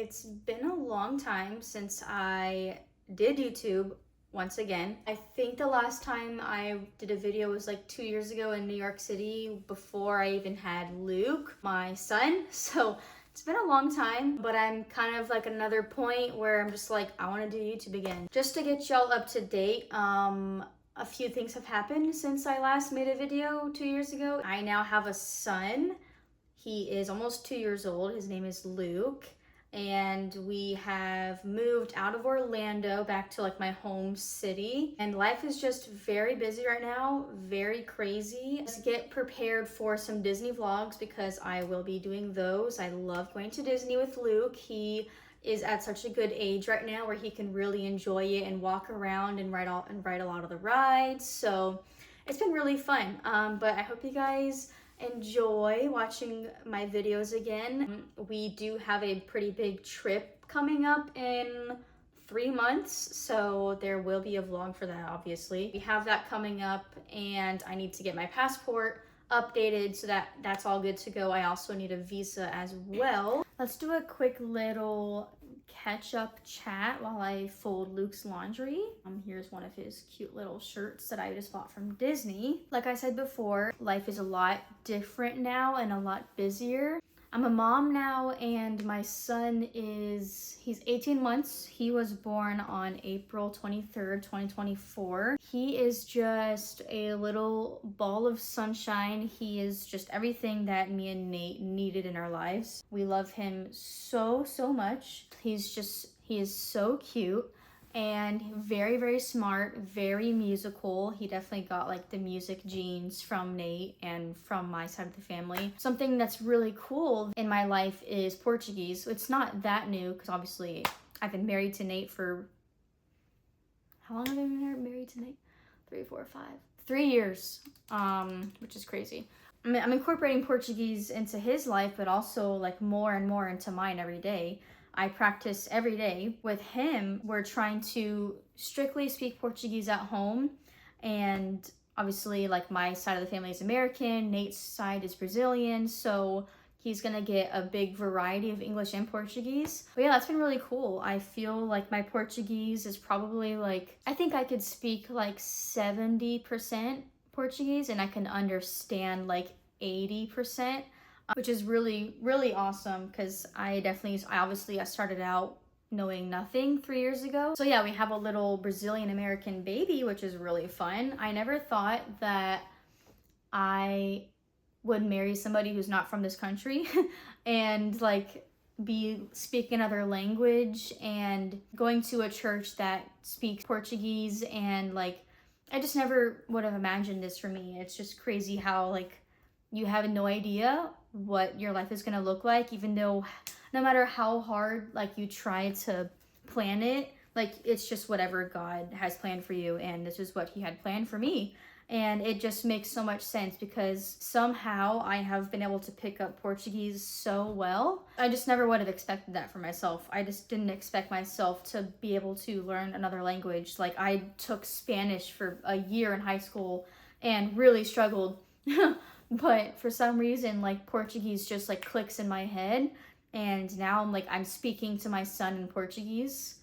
It's been a long time since I did YouTube once again. I think the last time I did a video was like 2 years ago in New York City before I even had Luke, my son. So it's been a long time, but I'm kind of like another point where I'm just like, I want to do YouTube again. Just to get y'all up to date, a few things have happened since I last made a video 2 years ago. I now have a son. He is almost 2 years old. His name is Luke. And we have moved out of Orlando back to like my home city. And life is just very busy right now, very crazy. Let's get prepared for some Disney vlogs because I will be doing those. I love going to Disney with Luke. He is at such a good age right now where he can really enjoy it and walk around and ride a lot of the rides. So it's been really fun. But I hope you guys enjoy watching my videos again. We do have a pretty big trip coming up in 3 months, so there will be a vlog for that, obviously. We have that coming up, and I need to get my passport updated so that that's all good to go. I also need a visa as well. Let's do a quick little catch-up chat while I fold Luke's laundry. Here's one of his cute little shirts that I just bought from Disney. Like I said before, life is a lot different now and a lot busier. I'm a mom now, and my son he's 18 months. He was born on April 23rd, 2024. He is just a little ball of sunshine. He is just everything that me and Nate needed in our lives. We love him so, so much. He is so cute. And very, very smart, very musical. He definitely got like the music genes from Nate and from my side of the family. Something that's really cool in my life is Portuguese. It's not that new because obviously I've been married to Nate for, how long have I been married to Nate? 3, 4, 5, 3 years, which is crazy. I'm incorporating Portuguese into his life, but also like more and more into mine every day. I practice every day. With him, we're trying to strictly speak Portuguese at home. And obviously, like my side of the family is American, Nate's side is Brazilian. So he's gonna get a big variety of English and Portuguese. But yeah, that's been really cool. I feel like my Portuguese is probably like, I think I could speak like 70% Portuguese and I can understand like 80%. Which is really, really awesome because I started out knowing nothing 3 years ago. So yeah, we have a little Brazilian American baby, which is really fun. I never thought that I would marry somebody who's not from this country and like be speaking another language and going to a church that speaks Portuguese, and like I just never would have imagined this for me. It's just crazy how like you have no idea what your life is going to look like, even though no matter how hard like you try to plan it, like it's just whatever God has planned for you, and this is what he had planned for me. And it just makes so much sense because somehow I have been able to pick up Portuguese so well. I just never would have expected that for myself. I just didn't expect myself to be able to learn another language. Like I took Spanish for a year in high school and really struggled. But for some reason, like Portuguese just like clicks in my head. And now I'm speaking to my son in Portuguese,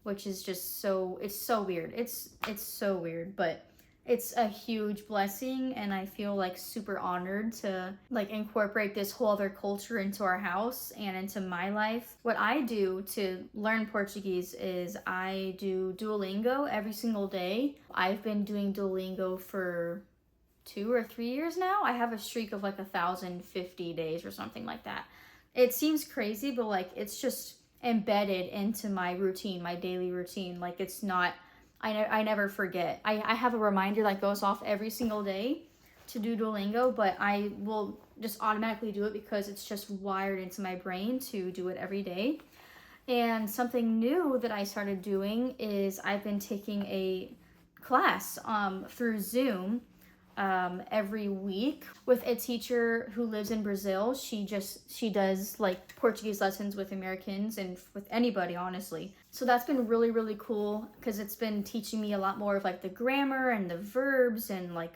which is just it's so weird. It's so weird, but it's a huge blessing. And I feel like super honored to like incorporate this whole other culture into our house and into my life. What I do to learn Portuguese is I do Duolingo every single day. I've been doing Duolingo for 2 or 3 years now. I have a streak of like 1,050 days or something like that. It seems crazy, but like it's just embedded into my routine, my daily routine. Like it's not, I never forget. I have a reminder that goes off every single day to do Duolingo, but I will just automatically do it because it's just wired into my brain to do it every day. And something new that I started doing is I've been taking a class through Zoom every week with a teacher who lives in Brazil. She does like Portuguese lessons with Americans and with anybody, honestly. So that's been really, really cool because it's been teaching me a lot more of like the grammar and the verbs and like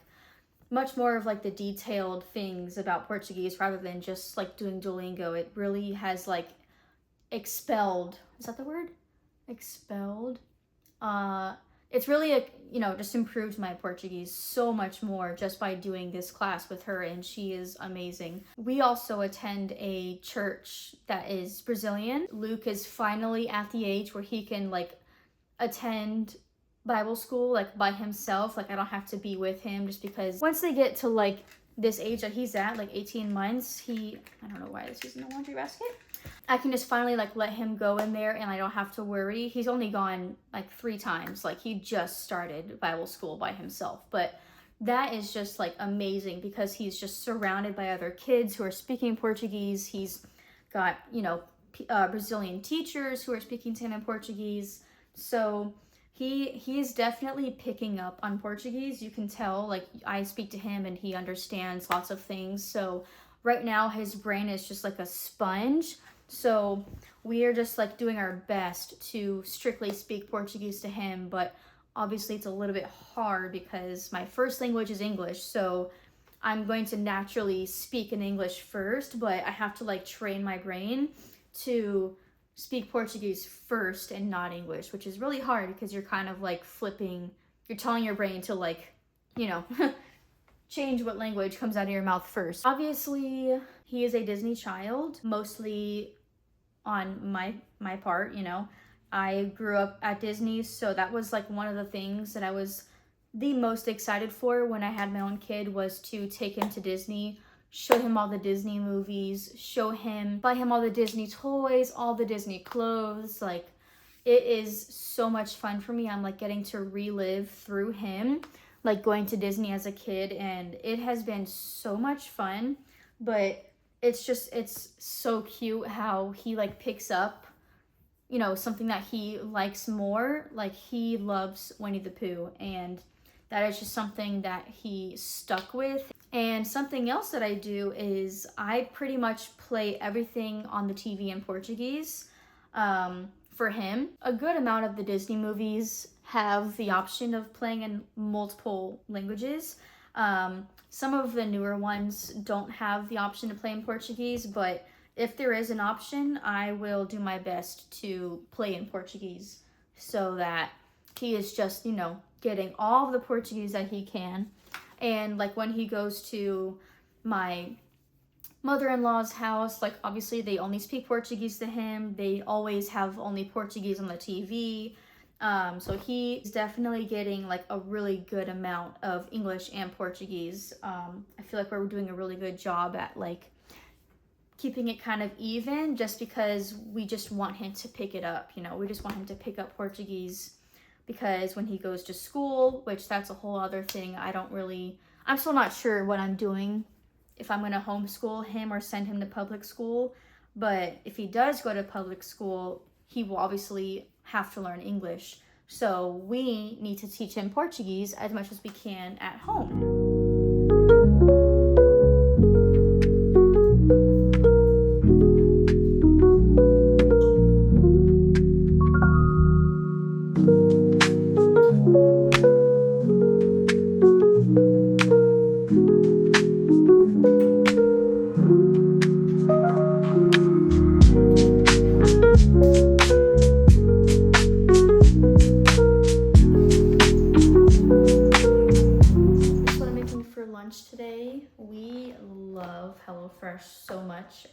much more of like the detailed things about Portuguese rather than just like doing Duolingo. It really has like expelled. Is that the word? Expelled. It's really just improved my Portuguese so much more just by doing this class with her, and she is amazing. We also attend a church that is Brazilian. Luke is finally at the age where he can like attend Bible school like by himself. Like I don't have to be with him, just because once they get to like this age that he's at, like 18 months, I don't know why this is in the laundry basket. I can just finally like let him go in there and I don't have to worry. He's only gone like 3 times. Like he just started Bible school by himself. But that is just like amazing because he's just surrounded by other kids who are speaking Portuguese. He's got, Brazilian teachers who are speaking to him in Portuguese. So he is definitely picking up on Portuguese. You can tell, like I speak to him and he understands lots of things. So right now his brain is just like a sponge. So we are just like doing our best to strictly speak Portuguese to him, but obviously it's a little bit hard because my first language is English. So I'm going to naturally speak in English first, but I have to like train my brain to speak Portuguese first and not English, which is really hard because you're kind of like you're telling your brain to like, change what language comes out of your mouth first. Obviously, he is a Disney child, mostly on my part, I grew up at Disney, so that was like one of the things that I was the most excited for when I had my own kid, was to take him to Disney, show him all the Disney movies, buy him all the Disney toys, all the Disney clothes. Like it is so much fun for me. I'm like getting to relive through him, like going to Disney as a kid, and it has been so much fun. But it's so cute how he like picks up, something that he likes more. Like he loves Winnie the Pooh, and that is just something that he stuck with. And something else that I do is I pretty much play everything on the TV in Portuguese for him. A good amount of the Disney movies have the option of playing in multiple languages. Some of the newer ones don't have the option to play in Portuguese, but if there is an option, I will do my best to play in Portuguese so that he is just, getting all of the Portuguese that he can. And like when he goes to my mother-in-law's house, like obviously they only speak Portuguese to him. They always have only Portuguese on the TV. So he's definitely getting like a really good amount of English and Portuguese. I feel like we're doing a really good job at like keeping it kind of even, just because we just want him to pick it up. We just want him to pick up Portuguese, because when he goes to school, which that's a whole other thing, I'm still not sure what I'm doing, if I'm going to homeschool him or send him to public school. But if he does go to public school, he will obviously have to learn English. So we need to teach him Portuguese as much as we can at home. Today, we love HelloFresh so much.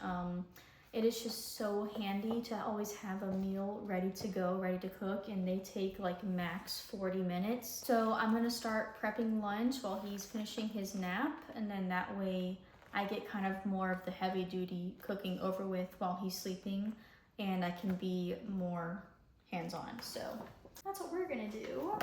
It is just so handy to always have a meal ready to go, ready to cook, and they take like max 40 minutes. So I'm gonna start prepping lunch while he's finishing his nap, and then that way I get kind of more of the heavy duty cooking over with while he's sleeping, and I can be more hands-on. So that's what we're gonna do.